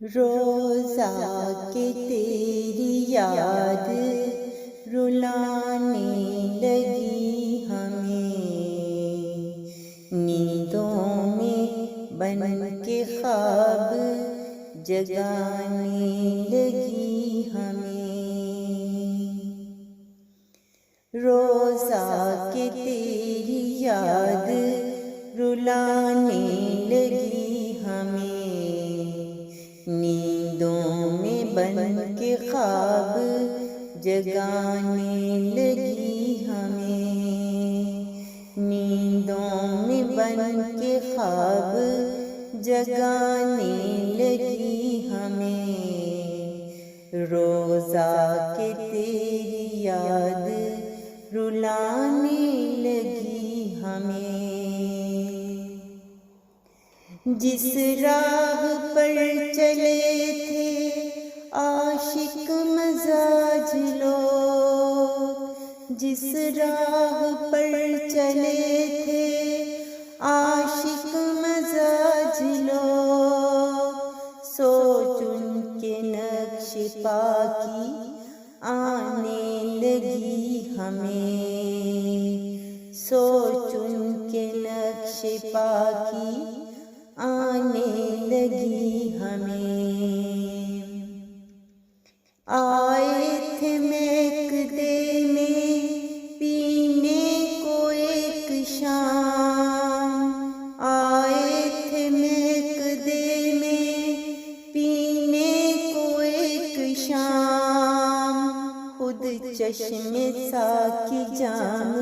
روزہ کے تیری یاد رلانے لگی ہمیں، نیندوں میں بن کے خواب جگانے لگی ہمیں۔ روزہ کے تیری یاد رلانے لگی ہمیں، نیندوں میں بن کے خواب جگانے لگی ہمیں، نیندوں میں بن کے خواب جگانے لگی ہمیں۔ روزہ کے تیری یاد رلانے لگی ہمیں۔ جس راہ پر چلے تھے عاشق مزاج لوگ، جس راہ پر چلے تھے عاشق مزاج لوگ، سوچ ان کے نقش پاکی آنے لگی ہمیں، سوچ ان کے نقش پاکی آنے لگی ہمیں۔ آئے تھے میکدے میں پینے کو ایک شام، آئے تھے میکدے میں پینے کو ایک شام، خود چشم ساقی جام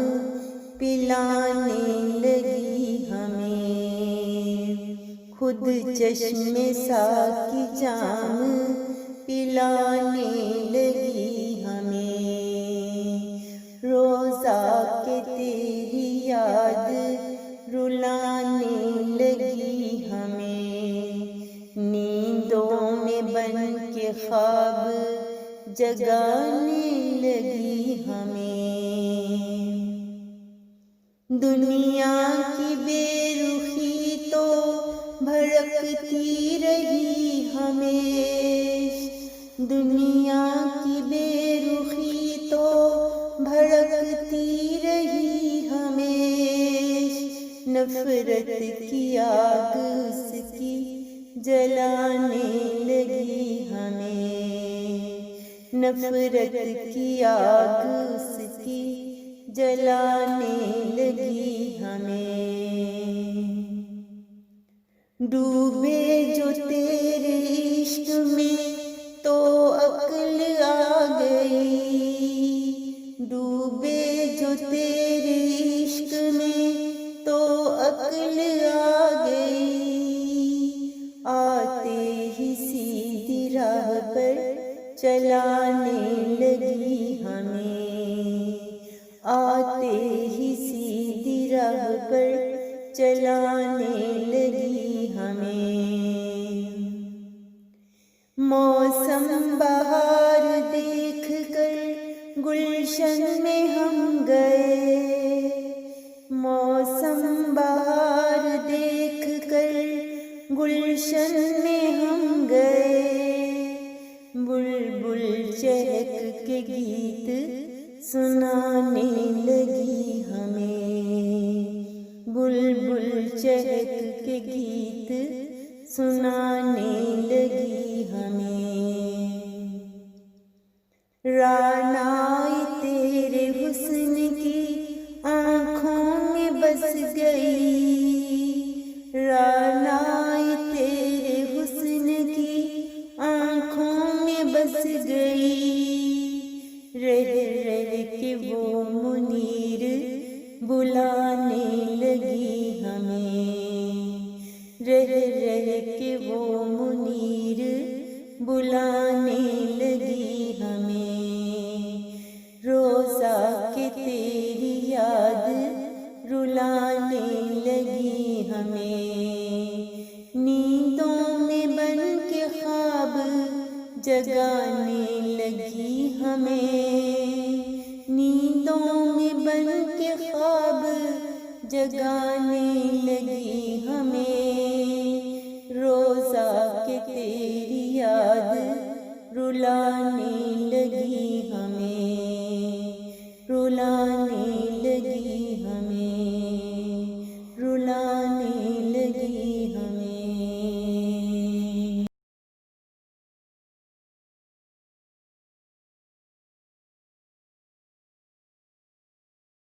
پلانے لگی ہمیں، خود چشم ساقی جام پلانے لگی ہمیں۔ روزہ کے تیری یاد رلانے لگی ہمیں، نیندوں میں بن کے خواب جگانے لگی ہمیں۔ دنیا کی بے رخی تو بھڑکتی رہی ہمیں، دنیا کی بے رخی تو بھڑکتی رہی ہمیں، نفرت کی آگ اس کی جلانے لگی ہمیں، نفرت کی آگ اس کی جلانے لگی ہمیں۔ ڈوبے جو تیرے عشق میں تو عقل آ گئی، ڈوبے جو تیرے عشق میں تو عقل آ گئی، آتے ہی سیدھی راہ پر چلانے لگی ہمیں، آتے ہی سیدھی راہ پر چلانے لگی ہمیں۔ موسم بہار دیکھ کر گلشن میں ہم گئے، موسم بہار دیکھ کر گلشن میں ہم گئے، بلبل چہک کے گیت سنانے لگی ہمیں، بلبل چہک کے گیت سنانے لگی ہمیں۔ رعنائی تیرے حسن کی آنکھوں میں بس گئی، رعنائی تیرے حسن کی آنکھوں میں بس گئی، رہ رہ کے وہ منیر بلانے لگی ہمیں، رہ رہ کے وہ منیر بلانے لگی ہمیں۔ روزہ کے تیری یاد رلانے لگی ہمیں، نیندوں میں بن کے خواب جگانے لگی ہمیں، نیندوں میں بن کے خواب جگانے لگی ہمیں۔ روزہ کے تیری یاد رلانے لگی۔